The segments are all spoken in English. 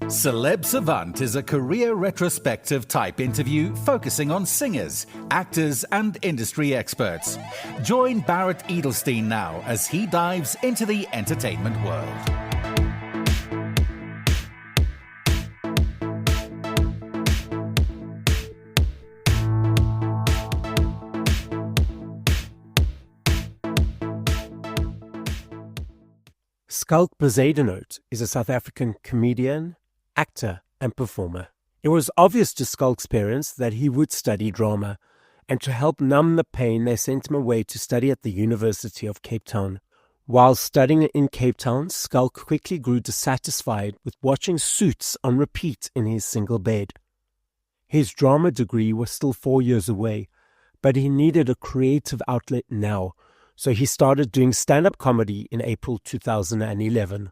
Celeb Savant is a career retrospective type interview focusing on singers, actors, and industry experts. Join Barrett Edelstein now as he dives into the entertainment world. Schalk Bezuidenhout is a South African comedian, actor and performer. It was obvious to Schalk's parents that he would study drama, and to help numb the pain they sent him away to study at the University of Cape Town. While studying in Cape Town, Schalk quickly grew dissatisfied with watching Suits on repeat in his single bed. His drama degree was still 4 years away, but he needed a creative outlet now, so he started doing stand-up comedy in April 2011.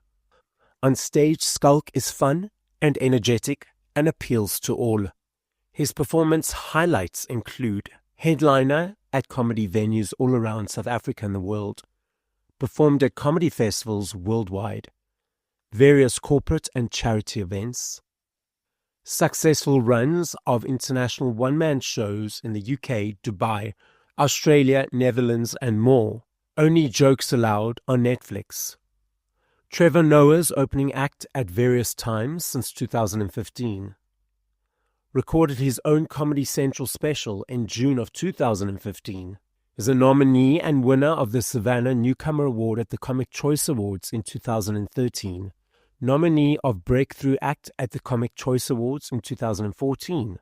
On stage, Schalk is fun and energetic and appeals to all. His performance highlights include headliner at comedy venues all around South Africa and the world, performed at comedy festivals worldwide, various corporate and charity events, successful runs of international one-man shows in the UK, Dubai, Australia, Netherlands, and more. Only Jokes Allowed on Netflix. Trevor Noah's opening act at various times since 2015. Recorded his own Comedy Central special in June of 2015. Is a nominee and winner of the Savannah Newcomer Award at the Comic Choice Awards in 2013. Nominee of Breakthrough Act at the Comic Choice Awards in 2014.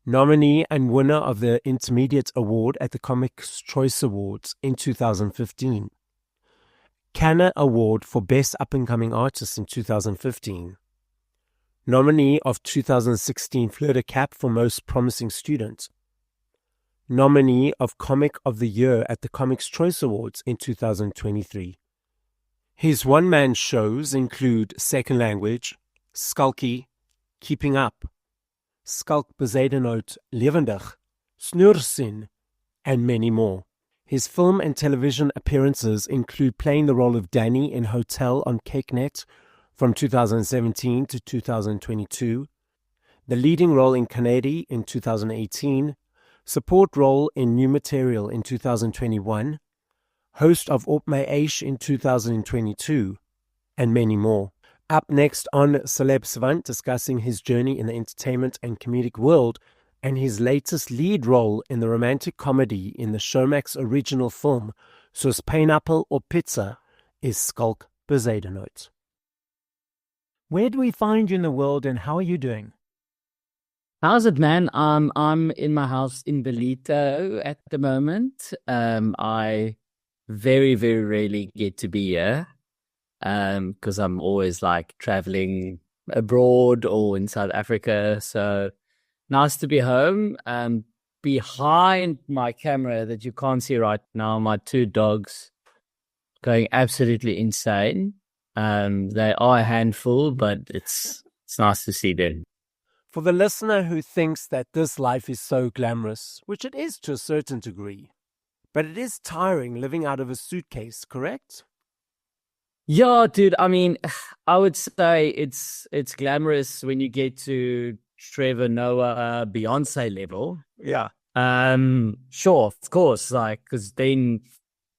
Nominee and winner of the Intermediate Award at the Comics Choice Awards in 2015. Canna Award for Best Up-and-Coming Artist in 2015. Nominee of 2016 Fleur Cap for Most Promising Student. Nominee of Comic of the Year at the Comics Choice Awards in 2023. His one-man shows include Second Language, Skulky, Keeping Up, Schalk Bezuidenhout Levendig, Snoersin, and many more. His film and television appearances include playing the role of Danny in Hotel on CakeNet from 2017 to 2022, the leading role in Canary in 2018, support role in New Material in 2021, host of Op My Eish in 2022, and many more. Up next on Celeb Savant, discussing his journey in the entertainment and comedic world and his latest lead role in the romantic comedy in the Showmax original film Soos Pynappel Op Pizza, is Schalk Bezuidenhout. Where do we find you in the world and how are you doing? How's it, man? I'm in my house in Belito at the moment. I very, very rarely get to be here. Because I'm always like traveling abroad or in South Africa. So nice to be home. Behind my camera that you can't see right now, my two dogs going absolutely insane. They are a handful, but it's nice to see them. For the listener who thinks that this life is so glamorous, which it is to a certain degree, but it is tiring living out of a suitcase, correct? Yeah, dude. I mean, I would say it's glamorous when you get to Trevor Noah, Beyonce level. Yeah. Sure, of course. Like, because then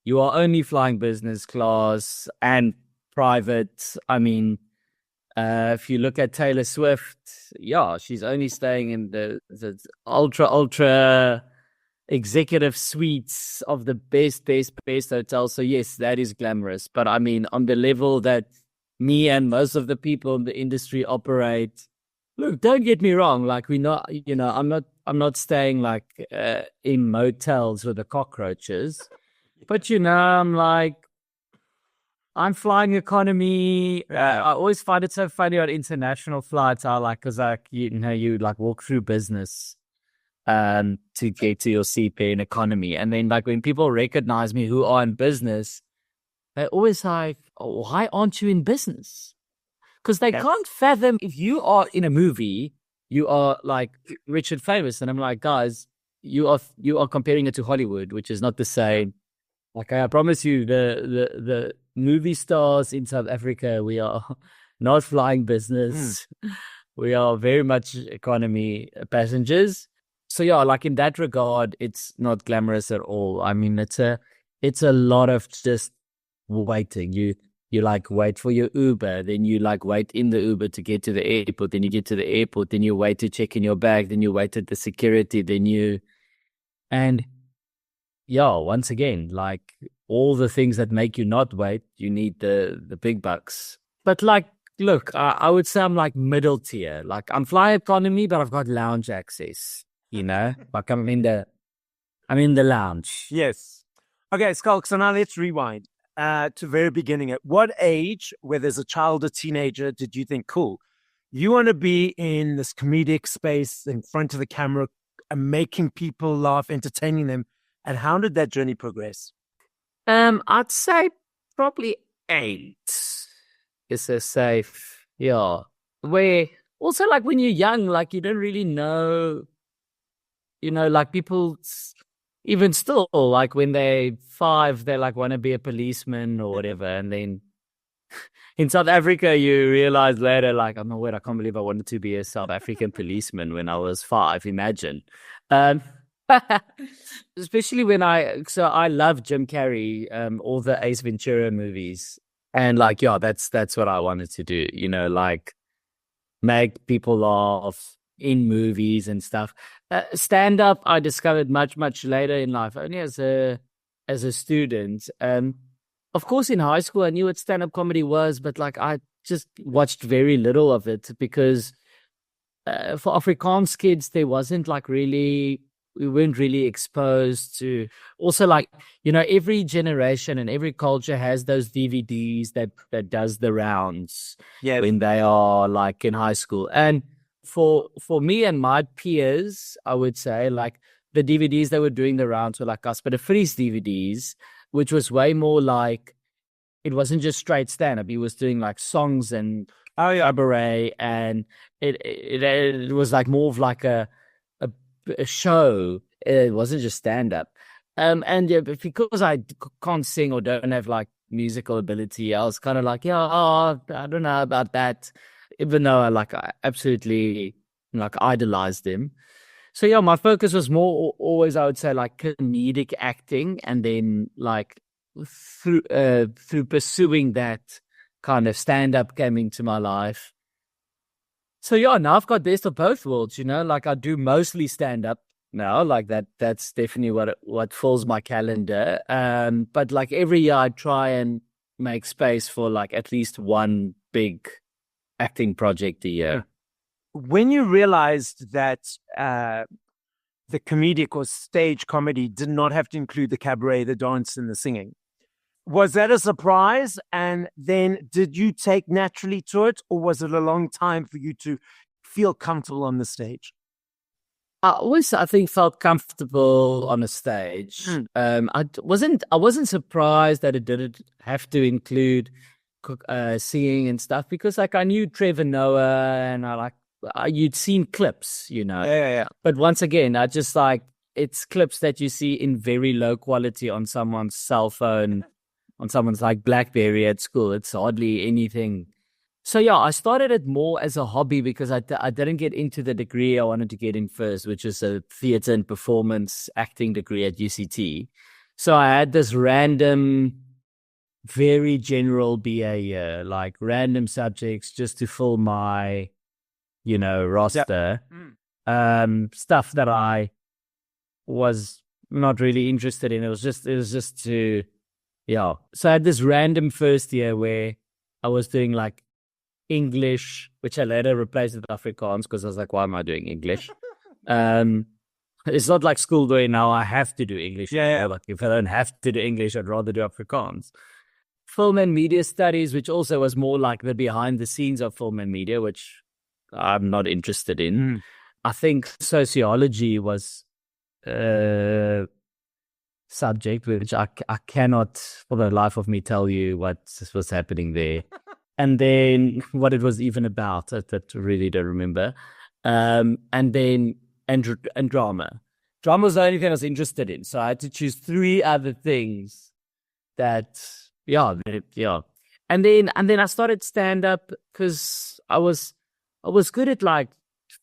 you are only flying business class and private. I mean, if you look at Taylor Swift, yeah, she's only staying in the ultra executive suites of the best hotels. So yes, that is glamorous. But I mean, on the level that me and most of the people in the industry operate, look, don't get me wrong. Like, we're not, I'm not staying like in motels with the cockroaches. But I'm flying economy. I always find it so funny on international flights. Because you like walk through business to get to your CP in economy. And then like when people recognize me who are in business, they're always like, oh, why aren't you in business? Because they can't fathom, if you are in a movie, you are like rich and famous. And I'm like, guys, you are comparing it to Hollywood, which is not the same. Like, I promise you, the movie stars in South Africa, we are not flying business. We are very much economy passengers. So yeah, like in that regard, it's not glamorous at all. I mean, it's a lot of just waiting. You like wait for your Uber, then you like wait in the Uber to get to the airport, then you get to the airport, then you wait to check in your bag, then you wait at the security, and yeah, once again, like all the things that make you not wait, you need the big bucks. But like, look, I would say I'm like middle tier. Like I'm fly economy, but I've got lounge access. Like I'm in the lounge. Yes. Okay, Schalk, so now let's rewind to the very beginning. At what age, whether as a child or teenager, did you think, cool, you want to be in this comedic space in front of the camera and making people laugh, entertaining them? And how did that journey progress? I'd say probably 8 is a safe, yeah. Where also like when you're young, like you don't really know, like people even still, like when they're 5, they like want to be a policeman or whatever. And then in South Africa, you realize later, like, oh my word, I can't believe I wanted to be a South African policeman when I was 5. Imagine. Especially when I love Jim Carrey, all the Ace Ventura movies. And like, yeah, that's what I wanted to do, like make people laugh in movies and stuff. Stand up, I discovered much, much later in life, only as a student. Of course, in high school, I knew what stand up comedy was, but like I just watched very little of it because for Afrikaans kids, there wasn't like really. We weren't really exposed to also like, every generation and every culture has those DVDs that does the rounds when they are like in high school. And for me and my peers, I would say like the DVDs that were doing the rounds were like Casper Freeze DVDs, which was way more like, it wasn't just straight stand-up. He was doing like songs and cabaret, and it was like more of like a show. It wasn't just stand up. And yeah, because I can't sing or don't have like musical ability, I was kind of like, I don't know about that, even though I absolutely like idolized him. So yeah, my focus was more always, I would say, like comedic acting, and then like through pursuing that, kind of stand up came into my life. So yeah, now I've got best of both worlds, like I do mostly stand up now, like that's definitely what fills my calendar. But like every year I try and make space for like at least one big acting project a year. When you realized that the comedic or stage comedy did not have to include the cabaret, the dance, and the singing, was that a surprise? And then did you take naturally to it, or was it a long time for you to feel comfortable on the stage? I always, I think, felt comfortable on a stage. I wasn't surprised that it didn't have to include singing and stuff, because like I knew Trevor Noah, and you'd seen clips, Yeah. But once again, I just like, it's clips that you see in very low quality on someone's cell phone, on someone's like BlackBerry at school. It's hardly anything. So yeah, I started it more as a hobby because I didn't get into the degree I wanted to get in first, which is a theatre and performance acting degree at UCT. So I had this random, very general BA year, like random subjects just to fill my, roster. Stuff that I was not really interested in. It was just to, yeah. So I had this random first year where I was doing like English, which I later replaced with Afrikaans because I was like, why am I doing English? It's not like school where now I have to do English. Like if I don't have to do English, I'd rather do Afrikaans. Film and media studies, which also was more like the behind the scenes of film and media, which I'm not interested in. I think sociology was subject which I cannot for the life of me tell you what was happening there. And then what it was even about, that really don't remember. And then drama. Drama was the only thing I was interested in. So I had to choose 3 other things that. And then I started stand up because I was good at like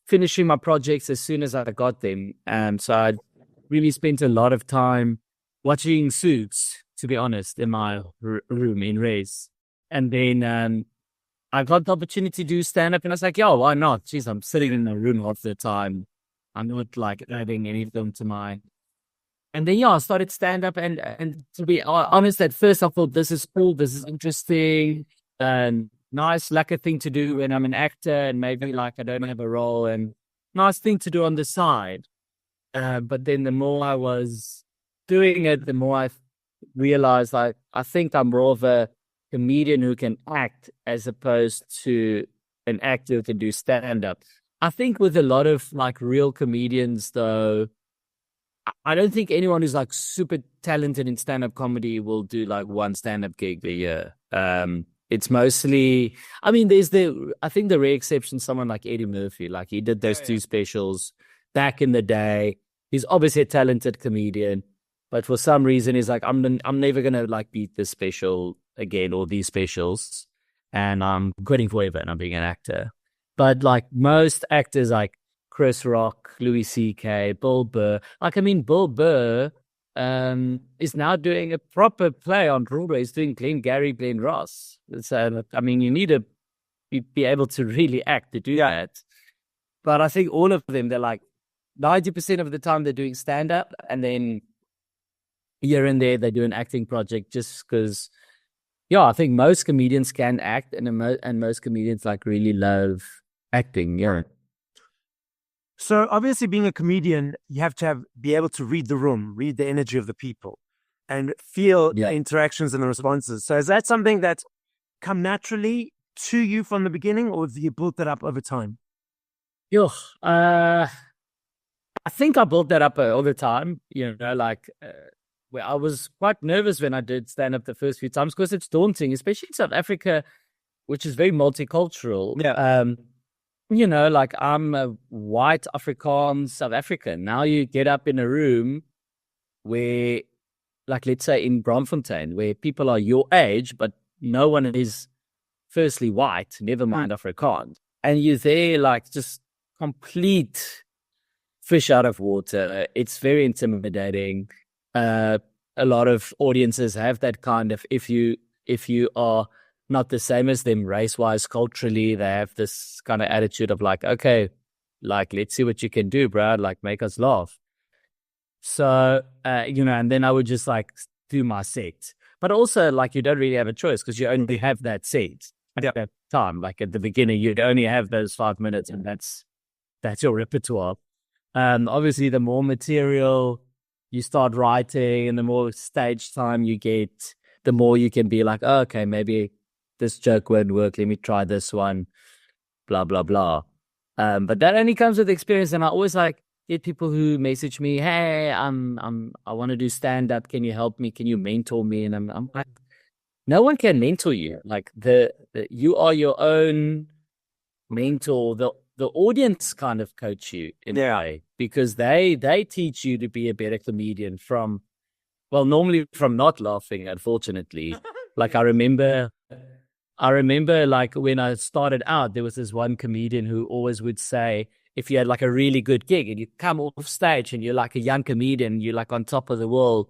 finishing my projects as soon as I got them. So I really spent a lot of time watching Suits, to be honest, in my room in Race. And then I got the opportunity to do stand up, and I was like, yo, why not? Jeez, I'm sitting in the room half the time. I'm not like adding anything to mine. And then, I started stand up. And to be honest, at first I thought this is cool, this is interesting, and nice, lekker thing to do when I'm an actor and maybe like I don't have a role, and nice thing to do on the side. But then the more I was doing it, the more I realized like I think I'm more of a comedian who can act as opposed to an actor who can do stand up. I think with a lot of like real comedians though, I don't think anyone who's like super talented in stand-up comedy will do like one stand-up gig a year. It's mostly, I mean, I think the rare exception, someone like Eddie Murphy, like he did those two specials back in the day. He's obviously a talented comedian, but for some reason he's like, I'm never going to like beat this special again or these specials, and I'm quitting forever and I'm being an actor. But like most actors, like Chris Rock, Louis C.K., Bill Burr. Like, I mean, Bill Burr is now doing a proper play on Broadway. He's doing Glenn Ross. So, I mean, you need to be able to really act to do that. But I think all of them, they're like 90% of the time they're doing stand-up, and then here and there they do an acting project just because, I think most comedians can act, and most comedians like really love acting, So obviously being a comedian, you have to be able to read the room, read the energy of the people, and feel the interactions and the responses. So is that something that come naturally to you from the beginning, or have you built that up over time? I think I built that up over time, like where I was quite nervous when I did stand up the first few times because it's daunting, especially in South Africa, which is very multicultural. Like I'm a white Afrikaans South African. Now you get up in a room where, like, let's say in Braamfontein, where people are your age, but no one is firstly white, never mind Afrikaans. And you're there like just complete fish out of water. It's very intimidating. A lot of audiences have that kind of, if you are not the same as them race-wise, culturally, they have this kind of attitude of like, okay, like, let's see what you can do, bro, like, make us laugh. So, and then I would just like do my set. But also, like, you don't really have a choice because you only have that set at that time. Like at the beginning, you'd only have those 5 minutes, and that's your repertoire. Obviously, the more material you start writing and the more stage time you get, the more you can be like, oh, okay, maybe this joke won't work. Let me try this one, blah, blah, blah. But that only comes with experience. And I always like get people who message me, hey, I want to do stand-up. Can you help me? Can you mentor me? And I'm like, no one can mentor you. Like you are your own mentor. The audience kind of coach you in a way, because they teach you to be a better comedian normally from not laughing, unfortunately. Like I remember like when I started out, there was this one comedian who always would say, if you had like a really good gig and you come off stage and you're like a young comedian, you're like on top of the world,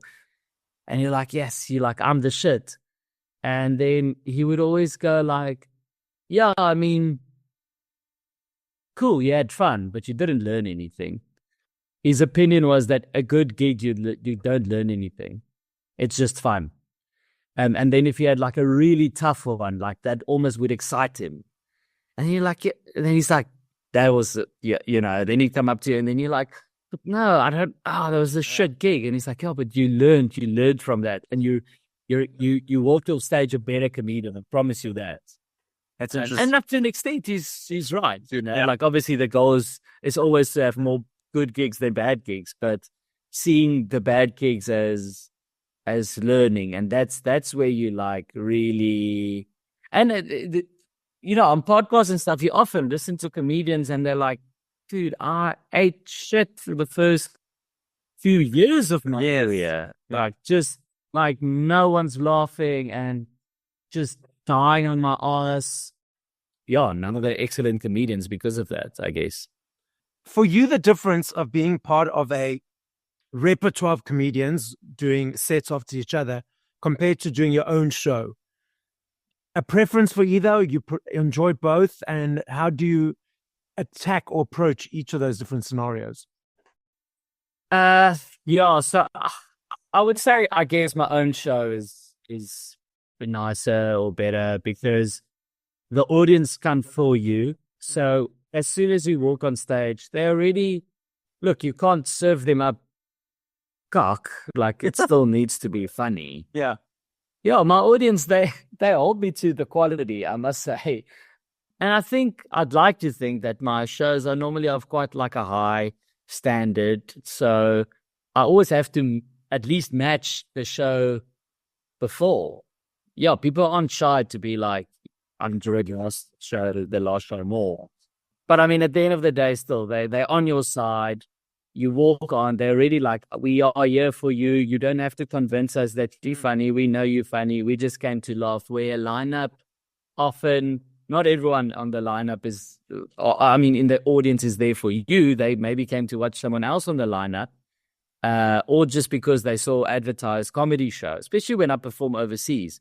and you're like, yes, you're like, I'm the shit. And then he would always go like, yeah, I mean, cool, you had fun, but you didn't learn anything. His opinion was that a good gig, you don't learn anything. It's just fun. And then if you had like a really tough one, like that almost would excite him. And you're like, and then he's like, that was, then he'd come up to you and then you're like, no, I don't, that was a shit gig. And he's like, oh, but you learned from that. And you walked off stage a better comedian, I promise you that. That's interesting. And up to an extent, he's right. Like obviously the goal is always to have more good gigs than bad gigs, but seeing the bad gigs as learning, and that's where you like really, and on podcasts and stuff, you often listen to comedians and they're like, dude, I ate shit for the first few years of my career, like just like no one's laughing and just dying on my ass. Yeah, none of the excellent comedians because of that, I guess. For you, the difference of being part of a repertoire of comedians doing sets after each other compared to doing your own show, a preference for either? You enjoy both, and how do you attack or approach each of those different scenarios? Yeah, so I would say I guess my own show is nicer or better because the audience can feel you. So as soon as you walk on stage, they already look, you can't serve them up cock. Like it still needs to be funny. Yeah. Yeah, my audience, they hold me to the quality, I must say. And I think I'd like to think that my shows are normally of quite like a high standard. So I always have to at least match the show before. Yeah, people aren't shy to be like, I enjoyed the last show more. But I mean, at the end of the day, still, they're on your side. You walk on, they're really like, we are here for you. You don't have to convince us that you're funny. We know you're funny. We just came to laugh. Where a lineup, often, not everyone on the lineup is, in the audience is there for you. They maybe came to watch someone else on the lineup, or just because they saw advertised comedy shows, especially when I perform overseas.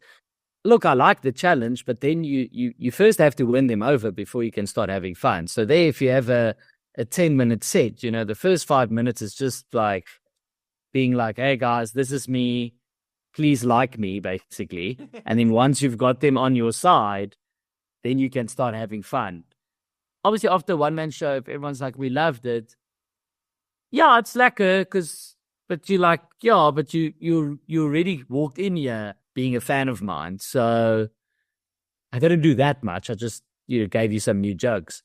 Look, I like the challenge, but then you first have to win them over before you can start having fun. So there, if you have a 10-minute set, the first 5 minutes is just like being like, hey guys, this is me. Please like me, basically. And then once you've got them on your side, then you can start having fun. Obviously, after one-man show, if everyone's like, we loved it. Yeah, it's lekker, but you're like, yeah, but you already walked in here being a fan of mine. So I didn't do that much. I just, gave you some new jokes.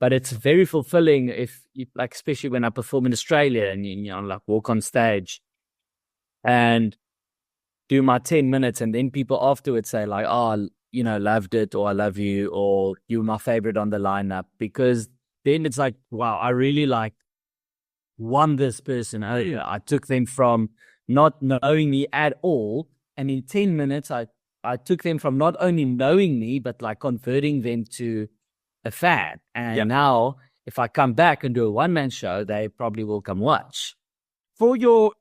But it's very fulfilling if you, like, especially when I perform in Australia and like walk on stage and do my 10 minutes, and then people afterwards say like, oh, loved it, or I love you, or you were my favorite on the lineup, because then it's like, wow, I really like won this person. I took them from not knowing me at all, and in 10 minutes, I took them from not only knowing me, but like converting them to a fan. And now, if I come back and do a one-man show, they probably will come watch. For your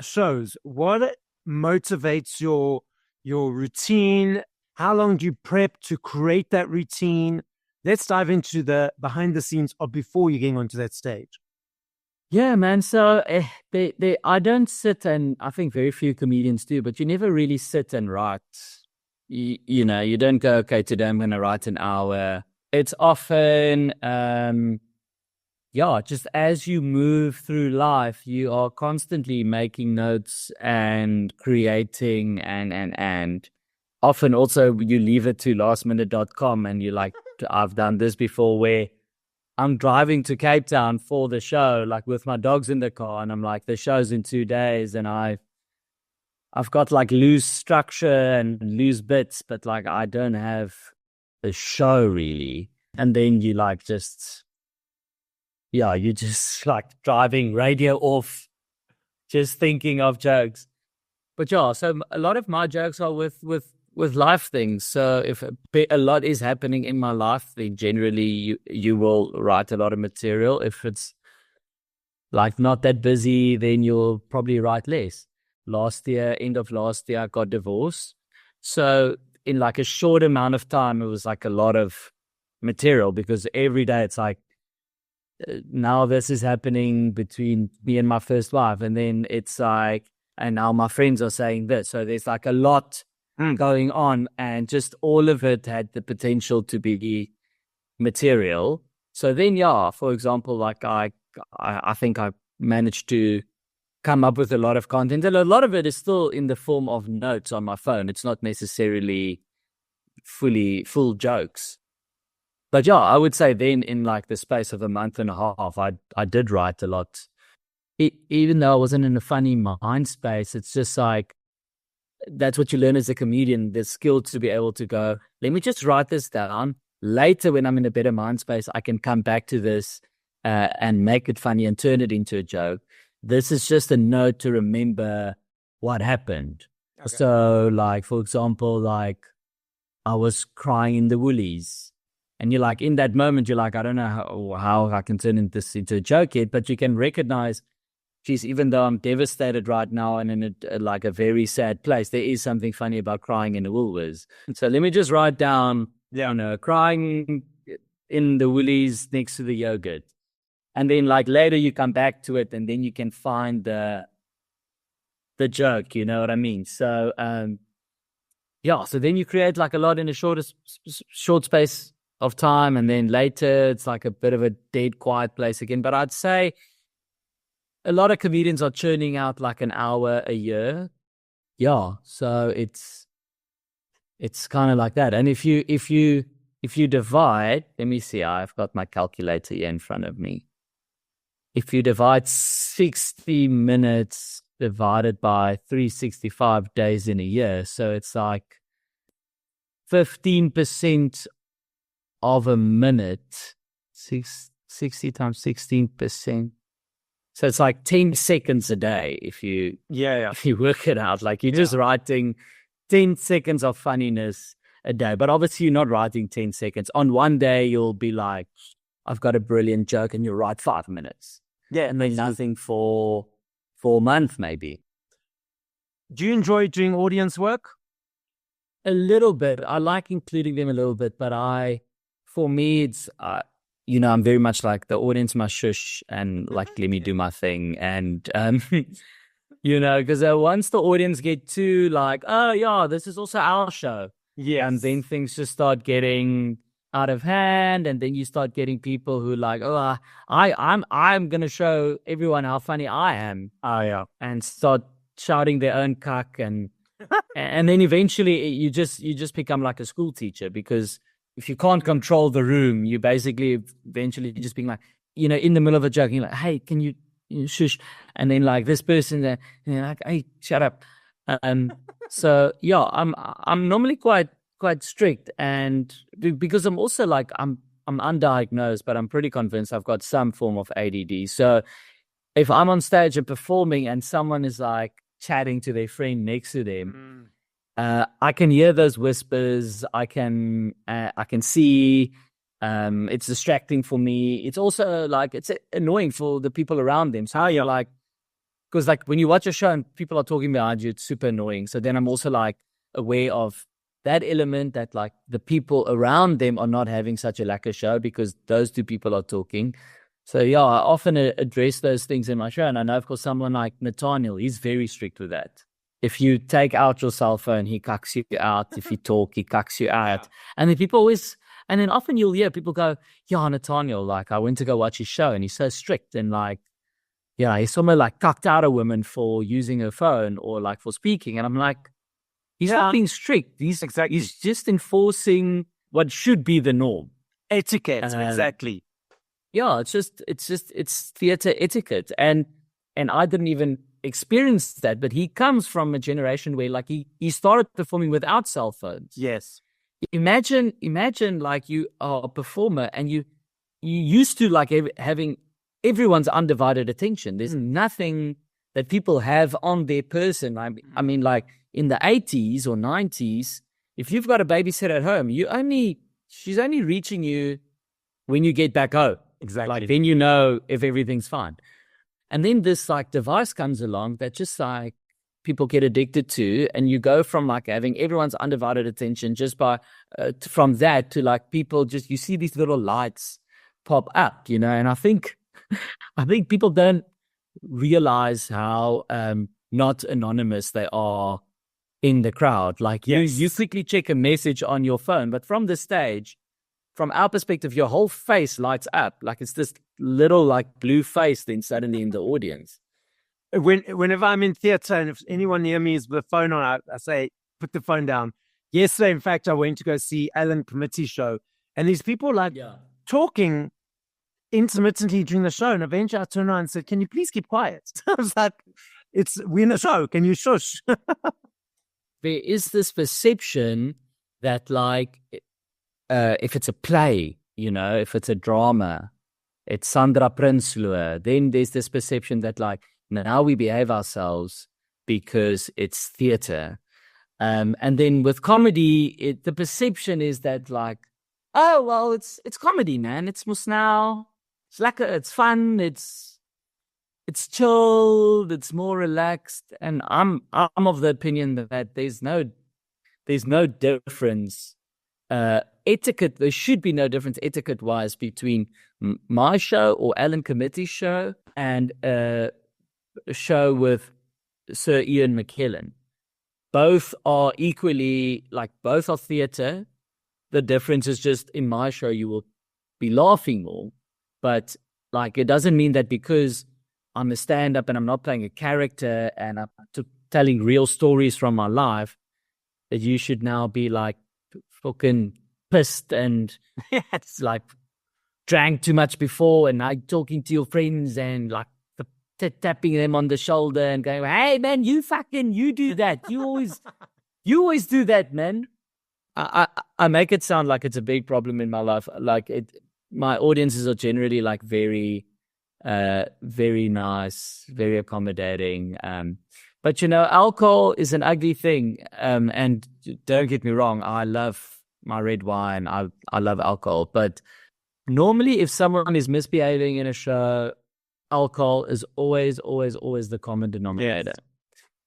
shows, what motivates your routine? How long do you prep to create that routine? Let's dive into the behind the scenes of before you getting onto that stage. Yeah, man. So I don't sit, and I think very few comedians do, but you never really sit and write. You don't go, okay, today I'm going to write an hour. It's often, just as you move through life, you are constantly making notes and creating and often also you leave it to lastminute.com and you're like, I've done this before where I'm driving to Cape Town for the show, like with my dogs in the car, and I'm like, the show's in 2 days, and I've got like loose structure and loose bits, but like I don't have the show really. And then you like you just like driving radio off, just thinking of jokes. But yeah, so a lot of my jokes are with life things. So if a lot is happening in my life, then generally you will write a lot of material. If it's like not that busy, then you'll probably write less. End of last year, I got divorced. So in like a short amount of time, it was like a lot of material, because every day it's like, now this is happening between me and my first wife. And then it's like, and now my friends are saying this. So there's like a lot going on, and just all of it had the potential to be material. So then, for example, like I think I managed to come up with a lot of content, and a lot of it is still in the form of notes on my phone. It's not necessarily full jokes. But I would say then in like the space of a month and a half, I did write a lot. Even though I wasn't in a funny mind space, it's just like, that's what you learn as a comedian, the skill to be able to go, let me just write this down. Later, when I'm in a better mind space, I can come back to this and make it funny and turn it into a joke. This is just a note to remember what happened. Okay. So, like, for example, like, I was crying in the woolies. And you're like, in that moment, you're like, I don't know how I can turn this into a joke yet, but you can recognize, geez, even though I'm devastated right now and in a very sad place, there is something funny about crying in the Woolworths. So let me just write down, crying in the woolies next to the yogurt. And then like later you come back to it and then you can find the joke, you know what I mean? So, so then you create like a lot in a short space of time, and then later it's like a bit of a dead quiet place again. But I'd say a lot of comedians are churning out like an hour a year. Yeah, so it's kind of like that. And if you divide, let me see, I've got my calculator here in front of me. If you divide 60 minutes divided by 365 days in a year, so it's like 15% of a minute, 60 times 16%. So it's like 10 seconds a day if you work it out. Like you're just writing 10 seconds of funniness a day. But obviously you're not writing 10 seconds. On one day you'll be like, I've got a brilliant joke, and you'll write 5 minutes. Yeah. And then nothing for a month maybe. Do you enjoy doing audience work? A little bit. I like including them a little bit, but for me, it's, I'm very much like the audience must shush and like, let me do my thing. And, because once the audience get too like, oh yeah, this is also our show. Yeah. And then things just start getting out of hand. And then you start getting people who like, oh, I'm going to show everyone how funny I am. Oh yeah. And start shouting their own cuck. And then eventually you just become like a school teacher, because if you can't control the room, you basically eventually just being like, in the middle of a joke, you're like, hey, can you shush? And then like this person, and you're like, hey, shut up. So yeah, I'm normally quite strict, and because I'm also like I'm undiagnosed, but I'm pretty convinced I've got some form of ADD. So if I'm on stage and performing, and someone is like chatting to their friend next to them. I can hear those whispers. I can see. It's distracting for me. It's also like it's annoying for the people around them. So you're like, because like when you watch a show and people are talking behind you, it's super annoying. So then I'm also like aware of that element, that like the people around them are not having such a lacquer show because those two people are talking. So yeah, I often address those things in my show. And I know, of course, someone like Nathaniel, he's very strict with that. If you take out your cell phone, he cucks you out. If you talk, he cucks you out. And then then often you'll hear people go, yeah, Nathaniel, like I went to go watch his show and he's so strict, and like, yeah, he somewhere like cucked out a woman for using her phone or like for speaking. And I'm like, he's not being strict. He's just enforcing what should be the norm. Etiquette, exactly. Yeah, it's theater etiquette. And I didn't even experience that, but he comes from a generation where like he started performing without cell phones. Yes. Imagine like you are a performer and you used to like having everyone's undivided attention. There's nothing that people have on their person. I mean, like in the 80s or 90s, if you've got a babysitter at home, she's only reaching you when you get back home. Exactly. Like then you know if everything's fine. And then this like device comes along that just like people get addicted to, and you go from like having everyone's undivided attention just by from that to like people just, you see these little lights pop up, and I think people don't realize how not anonymous they are in the crowd. Like you quickly check a message on your phone, but from the stage, from our perspective, your whole face lights up. Like it's this little like blue face then suddenly in the audience. Whenever I'm in theater and if anyone near me is with the phone on, I say, put the phone down. Yesterday, in fact, I went to go see Alan Committee's show, and these people like talking intermittently during the show. And eventually I turned around and said, can you please keep quiet? I was like, we're in a show. Can you shush? There is this perception that like, if it's a play, if it's a drama, it's Sandra Prinsloo, then there's this perception that like, now we behave ourselves because it's theater. And then with comedy, the perception is that like, oh well, it's comedy, man. It's musnau. It's like it's fun. It's chilled. It's more relaxed. And I'm of the opinion that there's no difference. Etiquette. There should be no difference etiquette wise between my show or Alan Committee's show and a show with Sir Ian McKellen. Both are equally, like, both are theatre. The difference is just in my show, you will be laughing more. But, like, it doesn't mean that because I'm a stand-up and I'm not playing a character and I'm telling real stories from my life, that you should now be, like, fucking pissed and, like, drank too much before and, like, talking to your friends and, like, tapping them on the shoulder and going, hey man, you do that. You always do that, man. I make it sound like it's a big problem in my life. Like my audiences are generally like very nice, very accommodating. But you know, alcohol is an ugly thing. And don't get me wrong, I love my red wine. I love alcohol. But normally if someone is misbehaving in a show, alcohol is always the common denominator. Yes.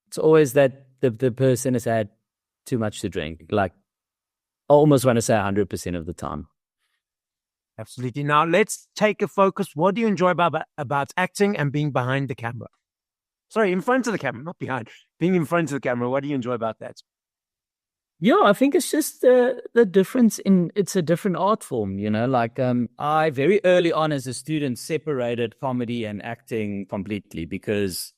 It's always that the person has had too much to drink. Like, I almost want to say 100% of the time. Absolutely. Now, let's take a focus. What do you enjoy about acting and being behind the camera? Sorry, in front of the camera, not behind. Being in front of the camera, what do you enjoy about that? Yeah, I think it's just the difference it's a different art form, you know, like I very early on as a student separated comedy and acting completely because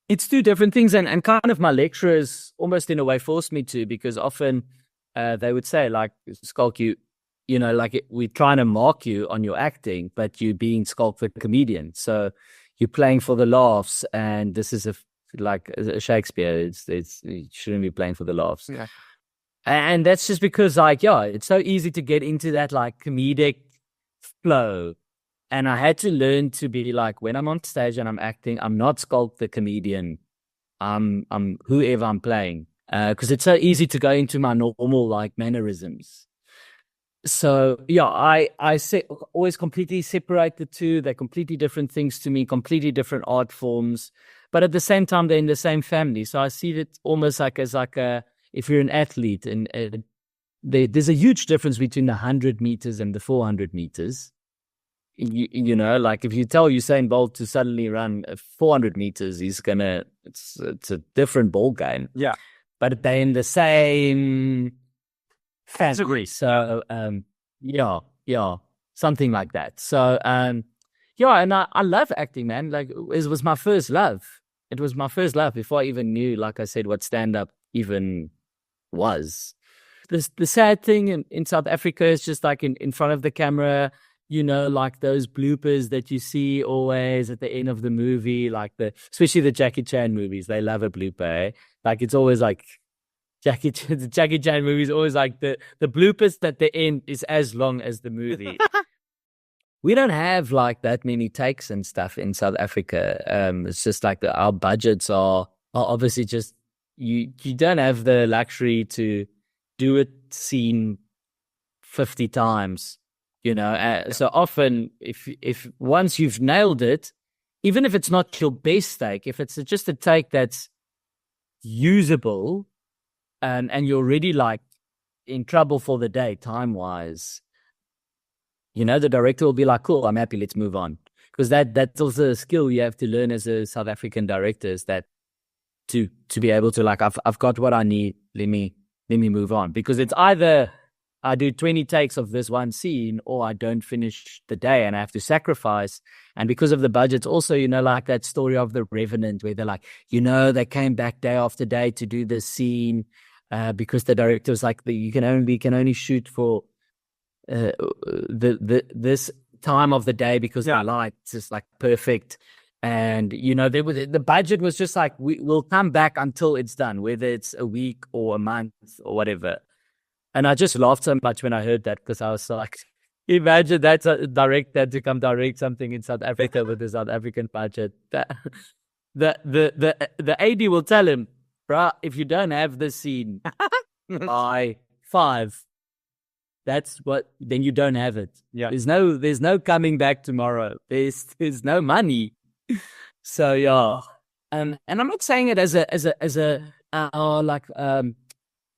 it's two different things. And kind of my lecturers almost in a way forced me to, because often they would say like, Schalk, you know, like we're trying to mark you on your acting, but you're being Schalk the comedian. So you're playing for the laughs and this is like Shakespeare, you shouldn't be playing for the laughs. Yeah. And that's just because, like, yeah, it's so easy to get into that, like, comedic flow. And I had to learn to be like, when I'm on stage and I'm acting, I'm not Schalk the comedian. I'm whoever I'm playing. Because it's so easy to go into my normal, like, mannerisms. So, yeah, I always completely separate the two. They're completely different things to me, completely different art forms. But at the same time, they're in the same family. So I see it almost like as like if you're an athlete, and there's a huge difference between the 100 meters and the 400 meters. You know, like if you tell Usain Bolt to suddenly run 400 meters, it's a different ball game. Yeah. But they're in the same family. So, yeah, something like that. So, yeah, and I love acting, man. Like, it was my first love. It was my first love before I even knew, like I said, what stand-up even was. The sad thing in South Africa is just like in front of the camera, you know, like those bloopers that you see always at the end of the movie, like especially the Jackie Chan movies. They love a blooper, eh? Like, it's always like the Jackie Chan movies, always like the bloopers at the end is as long as the movie. We don't have like that many takes and stuff in South Africa. It's just like our budgets are obviously just, you don't have the luxury to do a scene 50 times, you know. So often if once you've nailed it, even if it's not your best take, if it's just a take that's usable and you're already like in trouble for the day time-wise, you know, the director will be like, cool, I'm happy, let's move on. Because that's also a skill you have to learn as a South African director, is that to be able to, like, I've got what I need, let me move on. Because it's either I do 20 takes of this one scene or I don't finish the day and I have to sacrifice. And because of the budgets also, you know, like that story of The Revenant where they're like, you know, they came back day after day to do this scene because the director was like, you can only shoot for this time of the day because the lights is like perfect. And, you know, the budget was just like, we'll come back until it's done, whether it's a week or a month or whatever. And I just laughed so much when I heard that, because I was like, imagine that's a director to come direct something in South Africa with the South African budget. The AD will tell him, bruh, if you don't have this scene by 5, then you don't have it. Yeah. There's no coming back tomorrow. There's no money. So yeah. And I'm not saying it as a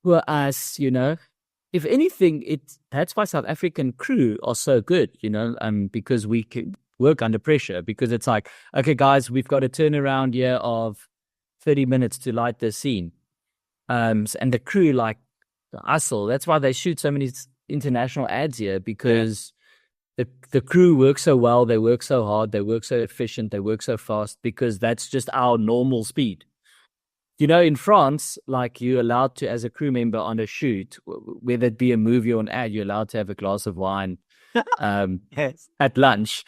poor us, you know. If anything, that's why South African crew are so good, you know, because we can work under pressure, because it's like, okay, guys, we've got a turnaround here of 30 minutes to light the scene. And the crew like hustle. That's why they shoot so many international ads here, because the crew work so well, they work so hard, they work so efficient, they work so fast, because that's just our normal speed. You know, in France, like, you're allowed to, as a crew member on a shoot, whether it be a movie or an ad, you're allowed to have a glass of wine Yes. at lunch.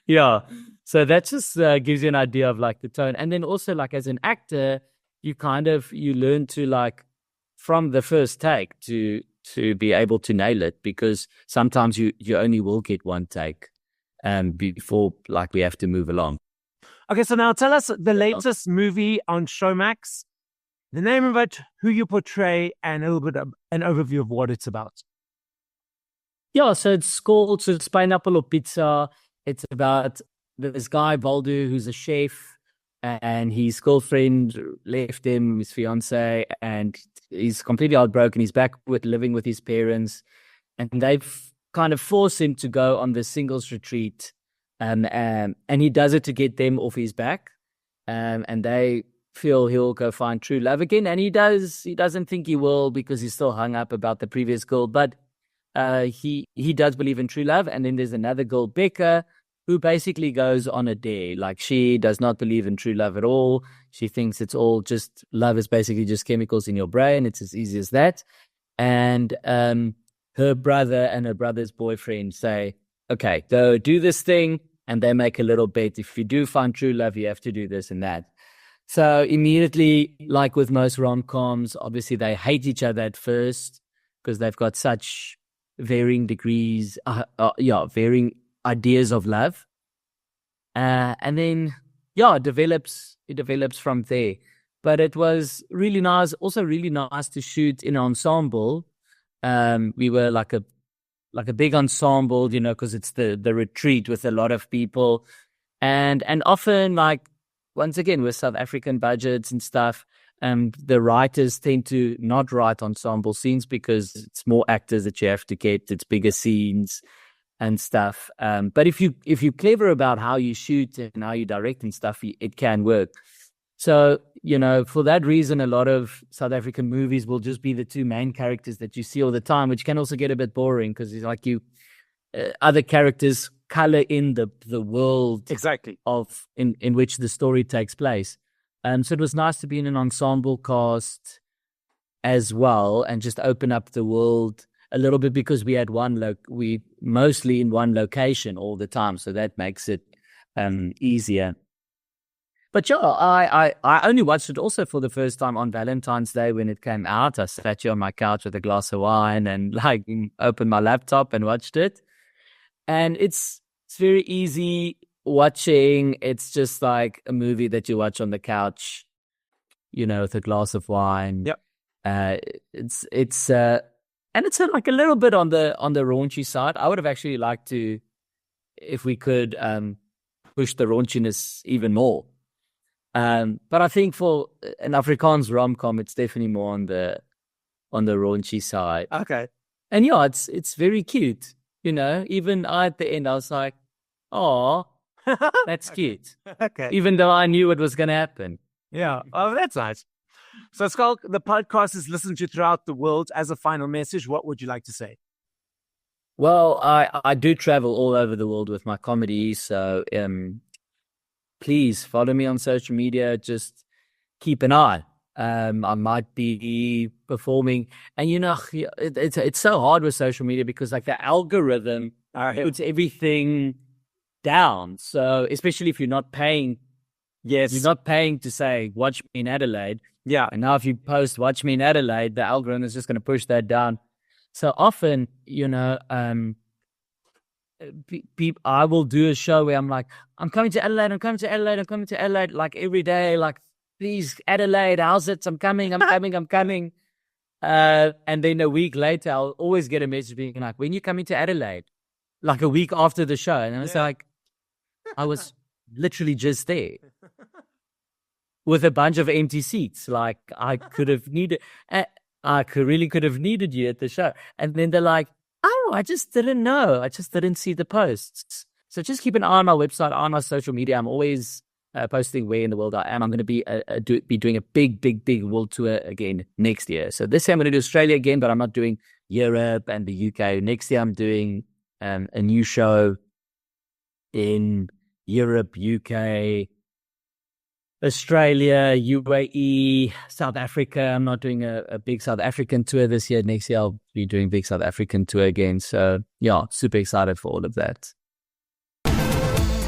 Yeah. So that just gives you an idea of like the tone. And then also, like, as an actor, you learn to, like, from the first take to be able to nail it, because sometimes you only will get one take before, like, we have to move along. Okay, so now tell us the latest movie on Showmax, the name of it, who you portray, and a little bit of an overview of what it's about. Yeah, so it's called Soos Pynappel Op Pizza. It's about this guy, Baldu, who's a chef, and his girlfriend left him, his fiance, and he's completely heartbroken. He's back living with his parents, and they've kind of forced him to go on this singles retreat. And he does it to get them off his back. And they feel he'll go find true love again. And he doesn't think he will, because he's still hung up about the previous girl. But he does believe in true love. And then there's another girl, Becca, who basically goes on a dare. Like, she does not believe in true love at all. She thinks it's all just, love is basically just chemicals in your brain. It's as easy as that. And her brother and her brother's boyfriend say, okay, go do this thing. And they make a little bet. If you do find true love, you have to do this and that. So immediately, like with most rom-coms, obviously they hate each other at first, because they've got such varying degrees, varying ideas of love. And then, it develops from there. But it was really nice, also really nice to shoot in an ensemble. We were like a big ensemble, you know, because it's the retreat with a lot of people. And often, like, once again, with South African budgets and stuff, the writers tend to not write ensemble scenes, because it's more actors that you have to get, it's bigger scenes and stuff. But if you're clever about how you shoot and how you direct and stuff, it can work. So, you know, for that reason, a lot of South African movies will just be the two main characters that you see all the time, which can also get a bit boring, because it's like other characters color in the world Exactly in which the story takes place. So it was nice to be in an ensemble cast as well, and just open up the world a little bit, because we had we mostly in one location all the time, so that makes it easier. But yeah, I only watched it also for the first time on Valentine's Day when it came out. I sat here on my couch with a glass of wine and like opened my laptop and watched it. And it's very easy watching. It's just like a movie that you watch on the couch, you know, with a glass of wine. Yep. It's and it's like a little bit on the raunchy side. I would have actually liked to, if we could, push the raunchiness even more. But I think for an Afrikaans rom-com, it's definitely more on the raunchy side. Okay. And yeah, it's very cute. You know, even at the end, I was like, "Oh, that's cute." Okay. Even though I knew it was going to happen. Yeah. Oh, that's nice. So, Schalk, the podcast is listened to throughout the world. As a final message, what would you like to say? Well, I do travel all over the world with my comedy, so please follow me on social media. Just keep an eye. I might be performing, and you know, it's so hard with social media, because like the algorithm puts everything down. So especially if you're not paying, you're not paying to say watch me in Adelaide. Yeah. And now if you post watch me in Adelaide, the algorithm is just going to push that down. So often, you know, I will do a show where I'm like, I'm coming to Adelaide, I'm coming to Adelaide, I'm coming to Adelaide, like every day, like please, Adelaide, how's it? I'm coming. And then a week later, I'll always get a message being like, when you coming to Adelaide? Like a week after the show. And I was like, I was literally just there with a bunch of empty seats. Like I could have needed, really could have needed you at the show. And then they're like, oh, I just didn't know. I just didn't see the posts. So just keep an eye on my website, on my social media. I'm always posting where in the world I am. I'm going to be doing a big world tour again next year. So this year I'm going to do Australia again, but I'm not doing Europe and the UK. Next year I'm doing a new show in Europe, UK, Australia, UAE, South Africa. I'm not doing a big South African tour this year. Next year I'll be doing a big South African tour again. So yeah, super excited for all of that.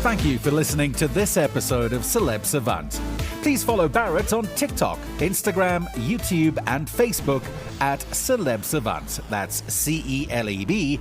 Thank you for listening to this episode of Celeb Savant. Please follow Barrett on TikTok, Instagram, YouTube, and Facebook at Celeb Savant. That's CelebSavant.